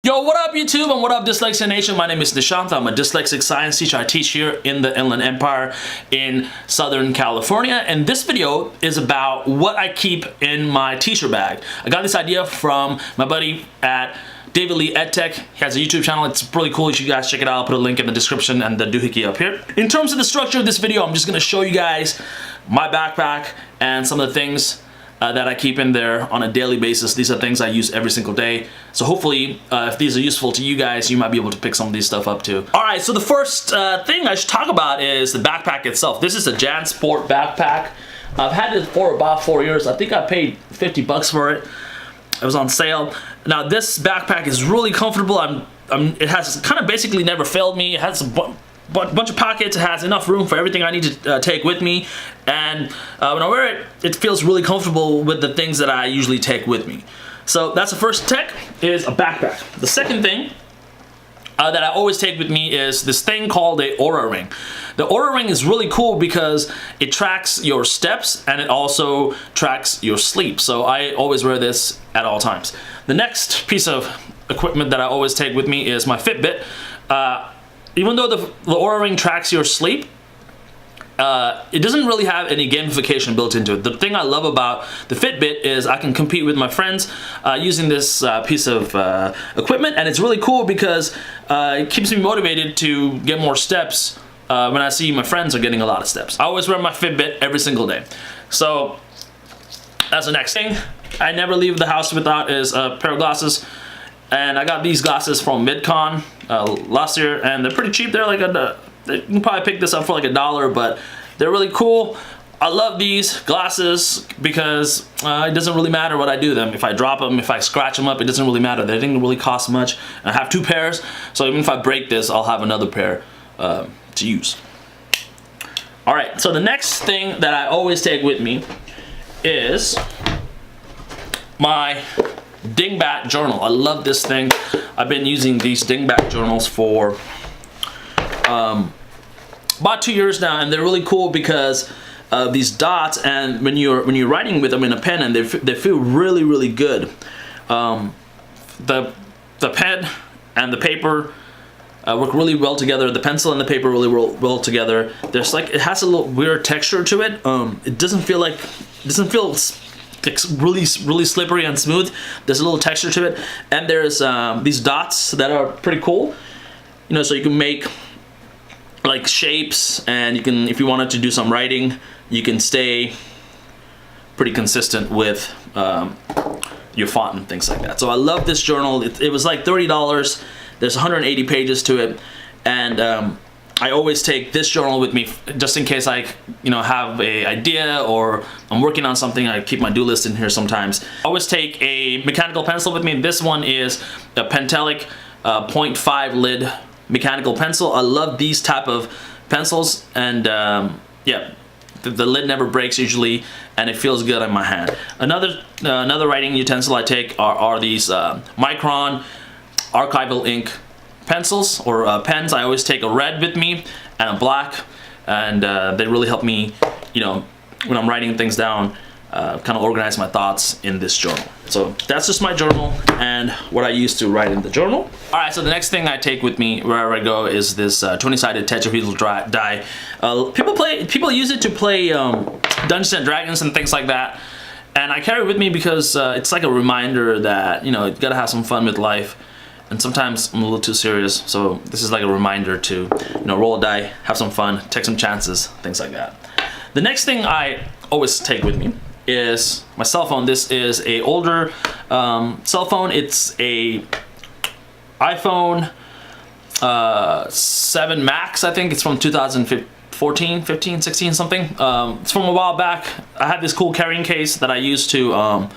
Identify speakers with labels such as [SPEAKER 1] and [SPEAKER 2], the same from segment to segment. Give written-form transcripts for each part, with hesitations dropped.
[SPEAKER 1] Yo, what up YouTube and what up Dyslexia Nation? My name is Nishant. I'm a Dyslexic Science Teacher. I teach here in the Inland Empire in Southern California, and this video is about what I keep in my teacher bag. I got this idea from my buddy at David Lee EdTech. He has a YouTube channel. It's really cool. You should guys check it out. I'll put a link in the description and the doohickey up here. In terms of the structure of this video, I'm just going to show you guys my backpack and some of the things that I keep in there on a daily basis. These are things I use every single day. So hopefully, if these are useful to you guys, you might be able to pick some of these stuff up too. All right, so the first thing I should talk about is the backpack itself. This is a Jansport Backpack. I've had it for about 4 years. I think I paid 50 bucks for it. It was on sale. Now this backpack is really comfortable. It has kind of basically never failed me. It has a bunch of pockets. It has enough room for everything I need to take with me, and when I wear it, it feels really comfortable with the things that I usually take with me. So that's the first tech, is a backpack. The second thing that I always take with me is this thing called a Oura ring. The Oura ring is really cool because it tracks your steps and it also tracks your sleep. So I always wear this at all times. The next piece of equipment that I always take with me is my Fitbit. Even though the Oura ring tracks your sleep, it doesn't really have any gamification built into it. The thing I love about the Fitbit is I can compete with my friends using this piece of equipment, and it's really cool because it keeps me motivated to get more steps when I see my friends are getting a lot of steps. I always wear my Fitbit every single day. So that's the next thing I never leave the house without is a pair of glasses. And I got these glasses from MidCon last year, and they're pretty cheap. They're like you can probably pick this up for like $1, but they're really cool. I love these glasses because it doesn't really matter what I do them. If I drop them, if I scratch them up, it doesn't really matter. They didn't really cost much. And I have 2 pairs, so even if I break this, I'll have another pair to use. All right, so the next thing that I always take with me is my Dingbat journal. I love this thing. I've been using these Dingbat journals for about 2 years now, and they're really cool because of these dots, and when you're writing with them in a pen, and they feel really good. The pen and the paper work really well together. The pencil and the paper really well together. There's like, it has a little weird texture to it. It doesn't feel it's really slippery and smooth. There's a little texture to it, and there's these dots that are pretty cool. You know, so you can make like shapes, and you can, if you wanted to do some writing, you can stay pretty consistent with your font and things like that. So I love this journal. It was like $30. There's 180 pages to it, and I always take this journal with me just in case I, have an idea or I'm working on something. I keep my do list in here sometimes. I always take a mechanical pencil with me. This one is a Pentelic 0.5 lid mechanical pencil. I love these type of pencils, and yeah, the lid never breaks usually, and it feels good in my hand. Another writing utensil I take are these Micron archival ink pencils or pens. I always take a red with me and a black, and they really help me, when I'm writing things down, kind of organize my thoughts in this journal. So that's just my journal and what I used to write in the journal. All right, so the next thing I take with me wherever I go is this 20-sided tetrahedral die. People use it to play Dungeons and Dragons and things like that, and I carry it with me because it's like a reminder that you gotta have some fun with life. And sometimes I'm a little too serious, so this is like a reminder to, roll a die, have some fun, take some chances, things like that. The next thing I always take with me is my cell phone. This is a older cell phone. It's a iPhone 7 Max, I think. It's from 2014, 15, 16, something. It's from a while back. I had this cool carrying case that I used to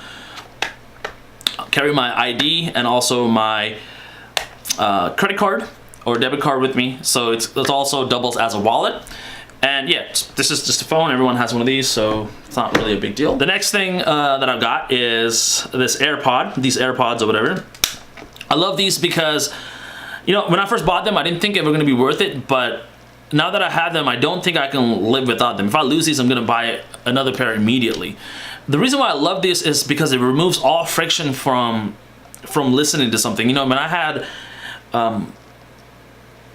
[SPEAKER 1] carry my ID and also my credit card or debit card with me, so it also doubles as a wallet. And yeah, this is just a phone. Everyone has one of these, so it's not really a big deal. The next thing that I've got is these AirPods or whatever. I love these because, when I first bought them, I didn't think they were gonna be worth it, but now that I have them, I don't think I can live without them. If I lose these, I'm gonna buy another pair immediately. The reason why I love this is because it removes all friction from from listening to something. You know, when I had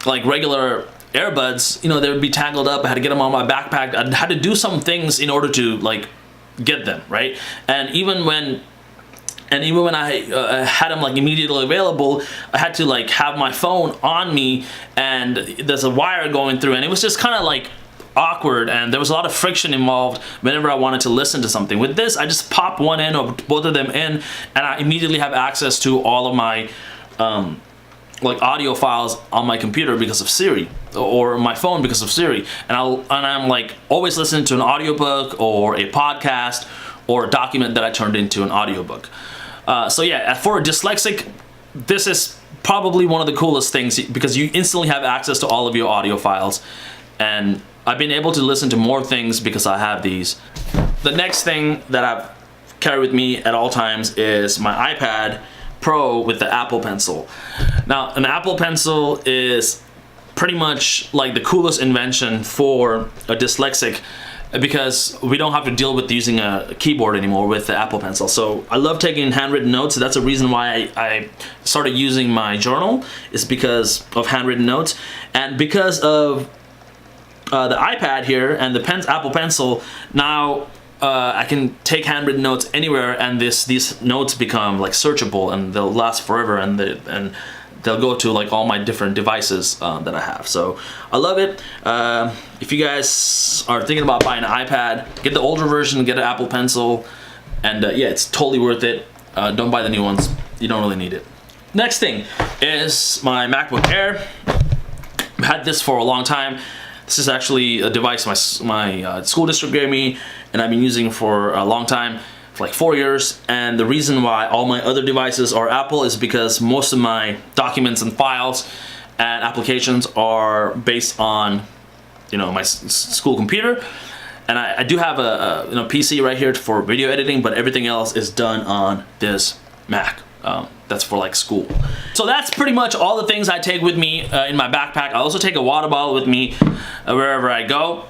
[SPEAKER 1] like regular earbuds, you know, they would be tangled up. I had to get them on my backpack. I had to do some things in order to like get them, right? And even when I had them like immediately available, I had to like have my phone on me, and there's a wire going through, and it was just kind of like awkward, and there was a lot of friction involved whenever I wanted to listen to something. With this, I just pop one in or both of them in, and I immediately have access to all of my like audio files on my computer because of Siri, or my phone because of Siri, and I'm like always listening to an audiobook or a podcast or a document that I turned into an audiobook. So yeah, for a dyslexic, this is probably one of the coolest things because you instantly have access to all of your audio files, and I've been able to listen to more things because I have these. The next thing that I've carried with me at all times is my iPad Pro with the Apple Pencil. Now, an Apple Pencil is pretty much like the coolest invention for a dyslexic, because we don't have to deal with using a keyboard anymore with the Apple Pencil. So I love taking handwritten notes. That's the reason why I started using my journal, is because of handwritten notes, and because of the iPad here and the Apple Pencil. Now I can take handwritten notes anywhere, and these notes become like searchable, and they'll last forever, and they'll go to like all my different devices that I have. So I love it. If you guys are thinking about buying an iPad, get the older version, get an Apple Pencil, and yeah, it's totally worth it. Don't buy the new ones. You don't really need it. Next thing is my MacBook Air. I've had this for a long time. This is actually a device my school district gave me, and I've been using for a long time, for like 4 years. And the reason why all my other devices are Apple is because most of my documents and files and applications are based on, you know, my school computer. And I do have a PC right here for video editing, but everything else is done on this Mac. That's for like school. So that's pretty much all the things I take with me in my backpack. I also take a water bottle with me wherever I go.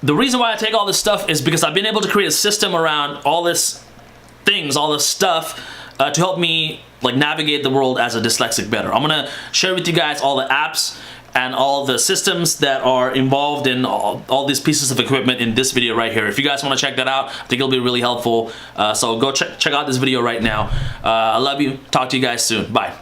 [SPEAKER 1] The reason why I take all this stuff is because I've been able to create a system around all this stuff to help me like navigate the world as a dyslexic better. I'm gonna share with you guys all the apps and all the systems that are involved in all these pieces of equipment in this video right here. If you guys want to check that out, I think it'll be really helpful. So go check out this video right now. I love you. Talk to you guys soon. Bye.